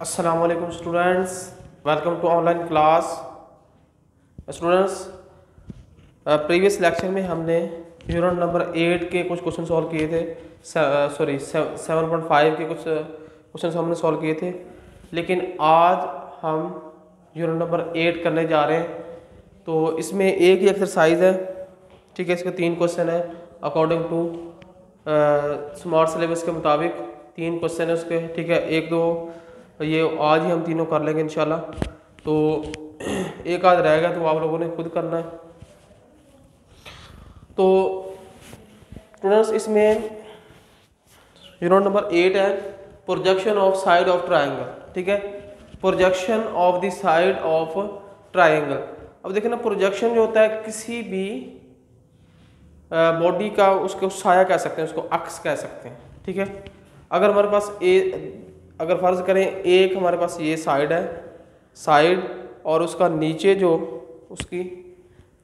अस्सलाम वालेकुम students, welcome to online class. Students, previous lecture में हमने यूनिट नंबर 8 के कुछ क्वेश्चन सॉल्व किए थे। 7.5 के कुछ क्वेश्चन हमने सॉल्व किए थे, लेकिन आज हम यूनिट नंबर 8 करने जा रहे हैं। तो इसमें एक ही एक्सरसाइज है, ठीक है। इसके 3 क्वेश्चन है अकॉर्डिंग टू स्मार्ट सिलेबस के मुताबिक 3 क्वेश्चन है उसके, ठीक है। 1-2 ये आज ही हम तीनों कर लेंगे इंशाल्लाह। तो एक आध रहेगा तो आप लोगों ने खुद करना है। तो स्टूडेंट्स, इसमें यूनिट नंबर 8 है projection of side of triangle, ठीक है। Projection of the side of triangle. अब देखना, प्रोजेक्शन जो होता है किसी भी बॉडी का, उसको साया कह सकते हैं, उसको अक्स कह सकते हैं, ठीक है। अगर हमारे पास अगर फर्ज करें एक हमारे पास ये साइड है, साइड, और उसका नीचे जो उसकी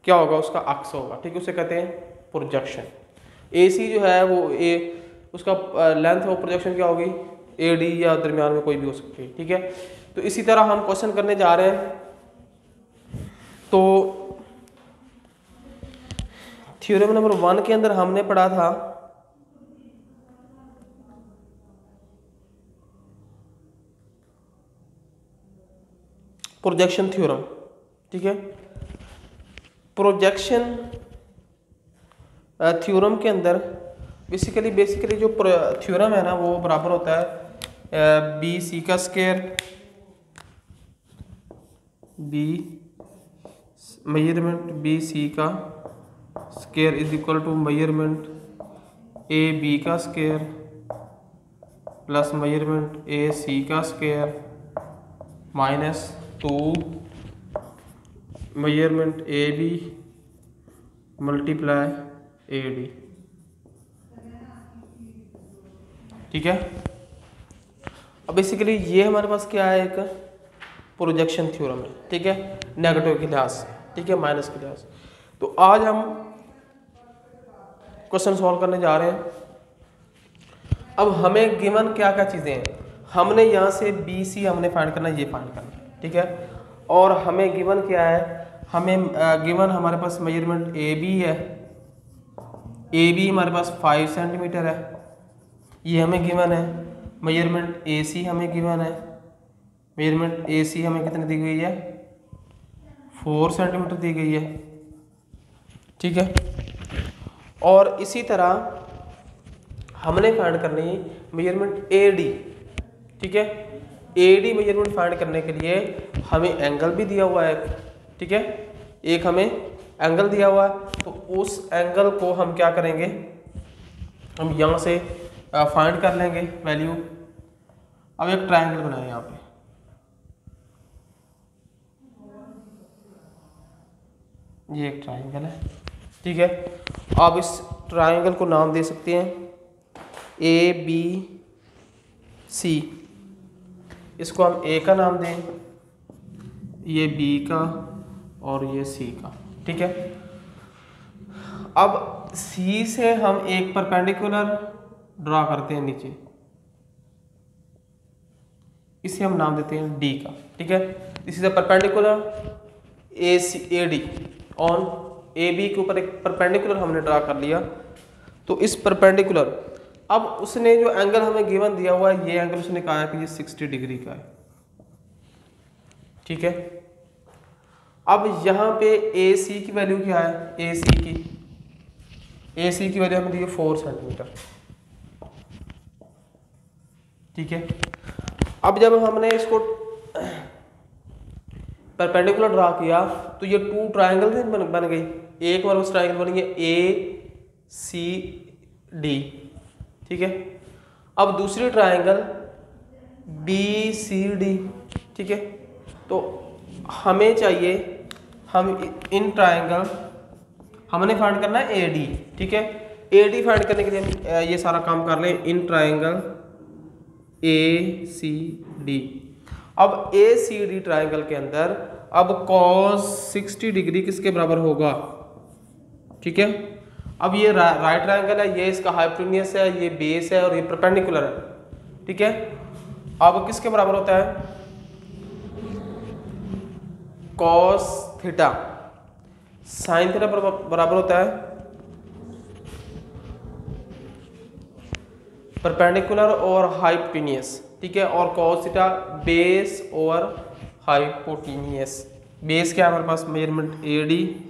क्या होगा, उसका अक्स होगा, ठीक है। उसे कहते हैं प्रोजेक्शन। AC जो है वो उसका लेंथ ऑफ प्रोजेक्शन क्या होगी, AD, या दरमियान में कोई भी हो सकती है, ठीक है। तो इसी तरह हम क्वेश्चन करने जा रहे हैं। तो थ्योरम नंबर 1 के अंदर हमने पढ़ा था प्रोजेक्शन थ्योरम, ठीक है। प्रोजेक्शन थ्योरम के अंदर बेसिकली जो थ्योरम है ना, वो बराबर होता है BC का स्क्वायर, B मेजरमेंट BC का square is equal to measurement AB का स्क्वायर प्लस मेजरमेंट AC का square minus 2 measurement AB multiply AD, ठीक है। अब बेसिकली ये हमारे पास क्या है, एक प्रोजेक्शन थ्योरम है, ठीक है। नेगेटिव के लिहाज से, ठीक है, माइनस के लिहाज से। तो आज हम क्वेश्चन सॉल्व करने जा रहे हैं। अब हमें गिवन क्या क्या चीज़ें हैं, हमने यहाँ से BC हमने फाइंड करना है, ये फाइंड करना है, ठीक है। और हमें गिवन क्या है, हमें गिवन हमारे पास मेजरमेंट AB है, AB हमारे पास 5 सेंटीमीटर है, ये हमें गिवन है। मेजरमेंट AC हमें गिवन है, मेजरमेंट AC हमें कितनी दी गई है, 4 सेंटीमीटर दी गई है, ठीक है। और इसी तरह हमने फाइंड करनी है मेजरमेंट AD, ठीक है। AD मेजरमेंट फाइंड करने के लिए हमें एंगल भी दिया हुआ है, ठीक है। एक हमें एंगल दिया हुआ है, तो उस एंगल को हम क्या करेंगे, हम यहाँ से फाइंड कर लेंगे वैल्यू। अब एक ट्रायंगल बनाए यहाँ पे, ये एक ट्रायंगल है, ठीक है। आप इस ट्रायंगल को नाम दे सकते हैं ABC। इसको हम A का नाम दें, ये B का, और ये C का, ठीक है। अब C से हम एक परपेंडिकुलर ड्रा करते हैं नीचे, इसे हम नाम देते हैं D का, ठीक है। This is a perpendicular AD on AB के ऊपर एक परपेंडिकुलर हमने ड्रा कर लिया। तो इस परपेंडिकुलर, अब उसने जो एंगल हमें गिवन दिया हुआ है, ये एंगल उसने कहा है कि ये 60 डिग्री का है, ठीक है। अब यहाँ पे AC की वैल्यू क्या है, AC की वैल्यू हमें दी है 4 सेंटीमीटर, ठीक है। अब जब हमने इसको परपेंडिकुलर ड्रा किया तो ये 2 ट्रायंगल बन गई। एक बार उस ट्रायंगल बन गया ACD, ठीक है। अब दूसरी ट्रायंगल BCD, ठीक है। तो हमें चाहिए, हम इन ट्रायंगल हमने फाइंड करना है AD, ठीक है। AD फाइंड करने के लिए हम ये सारा काम कर लें, इन ट्रायंगल ACD। अब ACD ट्रायंगल के अंदर अब cos 60 डिग्री किसके बराबर होगा, ठीक है। अब ये राइट ट्रायंगल है, ये इसका हाइपोटेन्यूस है, ये बेस है, और ये परपेंडिकुलर है, ठीक है। अब किसके बराबर होता है, कॉस थीटा साइन थीटा बराबर होता है परपेंडिकुलर और हाइपोटेन्यूस, ठीक है, और कॉस थीटा बेस और हाइपोटेन्यूस। बेस क्या है हमारे पास, मेजरमेंट एडी,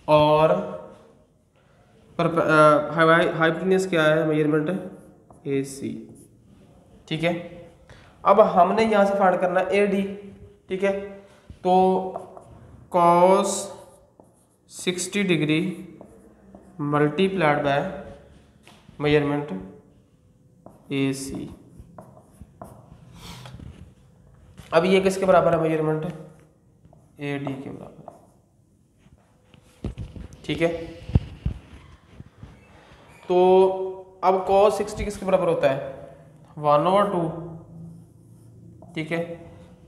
और हाइपोटेन्यूस क्या है, मेजरमेंट एसी, ठीक है। अब हमने यहाँ से फाइंड करना है एडी, ठीक है, तो cos 60 degree multiplied by measurement AC. अब ये किसके बराबर है, मेजरमेंट एडी के बराबर, ठीक है। तो अब cos 60 किसके बराबर होता है, 1/2, ठीक है,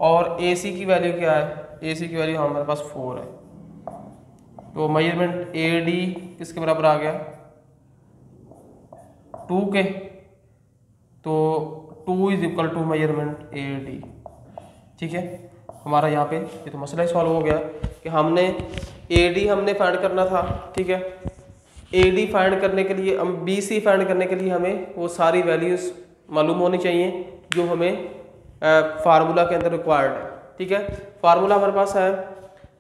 और AC की वैल्यू क्या है, AC की वैल्यू हमारे पास 4 है, तो मेजरमेंट AD किसके बराबर आ गया, 2 के, तो 2 is equal to measurement AD, ठीक है। हमारा यहाँ पे ये तो मसला ही सॉल्व हो गया कि हमने AD हमने फाइंड करना था, ठीक है। AD फाइंड करने के लिए, हम BC फाइंड करने के लिए हमें वो सारी वैल्यूज मालूम होनी चाहिए जो हमें फार्मूला के अंदर रिक्वायर्ड है, ठीक है। फार्मूला हमारे पास है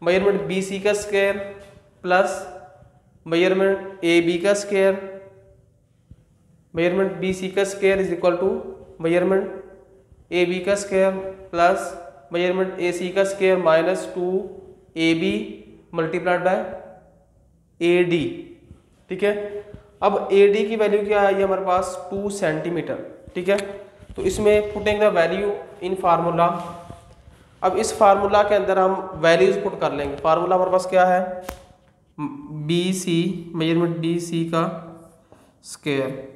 मेजरमेंट BC का स्क्वायर प्लस मेजरमेंट AB का स्क्वायर, मेजरमेंट BC का square is equal to measurement AB का स्क्वायर प्लस मेजरमेंट AC का square minus 2AB multiplied by AD, ठीक है। अब AD की वैल्यू क्या है, ये हमारे पास 2 सेंटीमीटर, ठीक है। तो इसमें putting the value in formula, अब इस फार्मूला के अंदर हम वैल्यूज पुट कर लेंगे। फार्मूला हमारे पास क्या है, BC मेजरमेंट BC का स्क्वायर।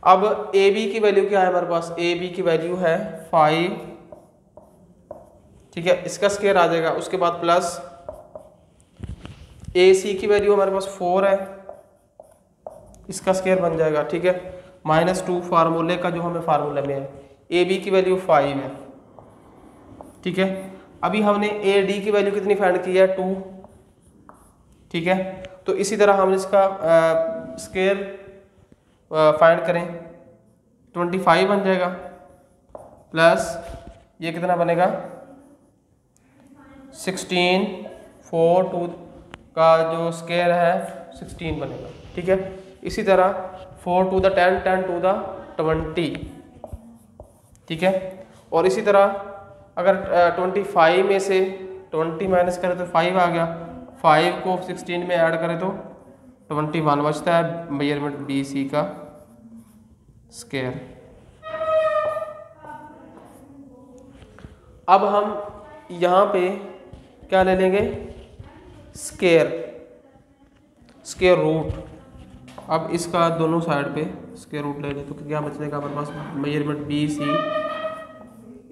अब AB की वैल्यू क्या है हमारे पास, AB की वैल्यू है 5, ठीक है, इसका स्क्वायर आ जाएगा, उसके बाद प्लस AC की वैल्यू हमारे पास 4 है, इसका स्क्वायर बन जाएगा, ठीक है, -2 फार्मूले का जो हमें फार्मूले में है, AB की वैल्यू 5 है, ठीक है। अभी हमने AD की वैल्यू कितनी फाइंड की है, 2, ठीक है। तो इसी तरह हम इसका स्क्वायर फाइंड करें, 25 बन जाएगा, प्लस ये कितना बनेगा 16, 4 2 का जो स्क्वायर है 16 बनेगा, ठीक है। इसी तरह 4 to the 10, 10 to the 20, ठीक है। और इसी तरह अगर 25 में से 20 माइनस करें तो 5 आ गया, 5 को 16 में ऐड करें तो 21 बचता है, मेजरमेंट BC का स्क्वायर। अब हम यहाँ पे क्या ले लेंगे, स्क्वायर रूट। अब इसका दोनों साइड पे स्क्वायर रूट ले लें तो क्या बचेगा हमारे पास, measurement BC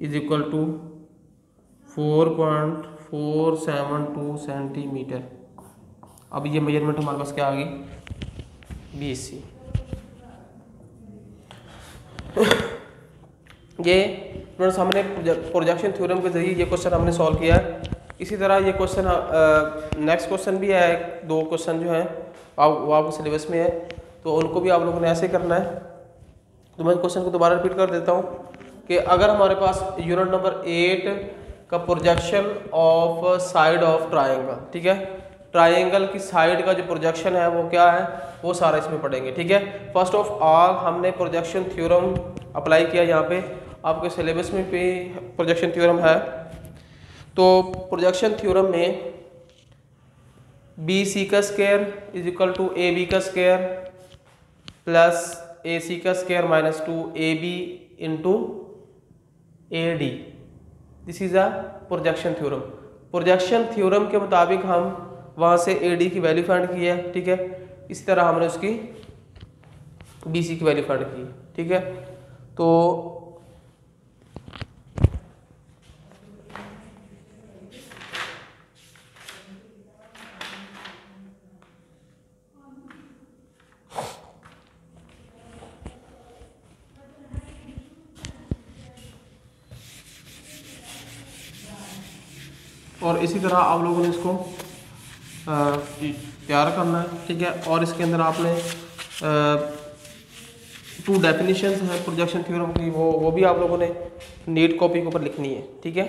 is equal to 4.472 centimetre. अब ये मेजरमेंट हमारे पास क्या आ गई, BC। ये फ्रेंड्स हमने प्रोजेक्शन थ्योरम के जरिए ये क्वेश्चन हमने सॉल्व किया है। इसी तरह ये क्वेश्चन नेक्स्ट क्वेश्चन भी है, 2 क्वेश्चन जो हैं वो आपके सिलेबस में है, तो उनको भी आप लोगों ने ऐसे करना है। तो मैं क्वेश्चन को दोबारा रिपीट कर देता हूँ कि अगर हमारे पास यूनिट नंबर 8 का projection of side of triangle, ठीक है, ट्राइंगल की साइड का जो प्रोजेक्शन है वो क्या है, वो सारा इसमें पढ़ेंगे, ठीक है। फर्स्ट ऑफ ऑल हमने प्रोजेक्शन थ्योरम अप्लाई किया, यहाँ पे आपके सिलेबस में भी प्रोजेक्शन थ्योरम है। तो प्रोजेक्शन थ्योरम में BC का square is equal to AB का स्क्वायर प्लस AC का square minus 2AB into AD, this is a projection theorem. Projection theorem के मुताबिक हम वहाँ से AD की वैल्यू फाइंड की है, ठीक है। इसी तरह हमने उसकी BC की वैल्यू फाइंड की, ठीक है। तो और इसी तरह आप लोगों ने इसको तैयार करना है, ठीक है। और इसके अंदर आपने 2 डेफिनेशंस हैं प्रोजेक्शन थ्योरम की, वो भी आप लोगों ने नीट कॉपी के ऊपर लिखनी है, ठीक है।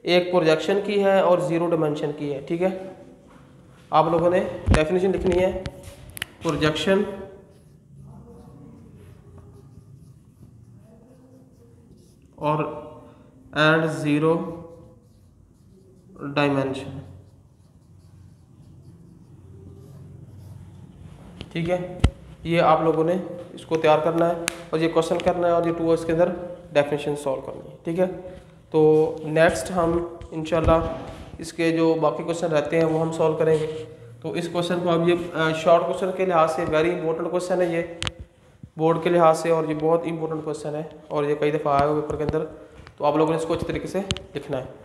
एक प्रोजेक्शन की है और 0 डायमेंशन की है, ठीक है। आप लोगों ने डेफिनेशन लिखनी है प्रोजेक्शन और एंड 0 डायमेंशन, ठीक है। ये आप लोगों ने इसको तैयार करना है और ये क्वेश्चन करना है और ये 2 इसके अंदर डेफिनेशन सॉल्व करनी है, ठीक है। तो नेक्स्ट हम इंशाल्लाह इसके जो बाकी क्वेश्चन रहते हैं वो हम सॉल्व करेंगे। तो इस क्वेश्चन को अब ये शॉर्ट क्वेश्चन के लिहाज से वेरी इंपॉर्टेंट क्वेश्चन है ये बोर्ड के लिहाज से, और ये बहुत इंपॉर्टेंट क्वेश्चन है और ये कई दफ़ा आया हुआ पेपर के अंदर। तो आप लोगों ने इसको अच्छी तरीके से लिखना है।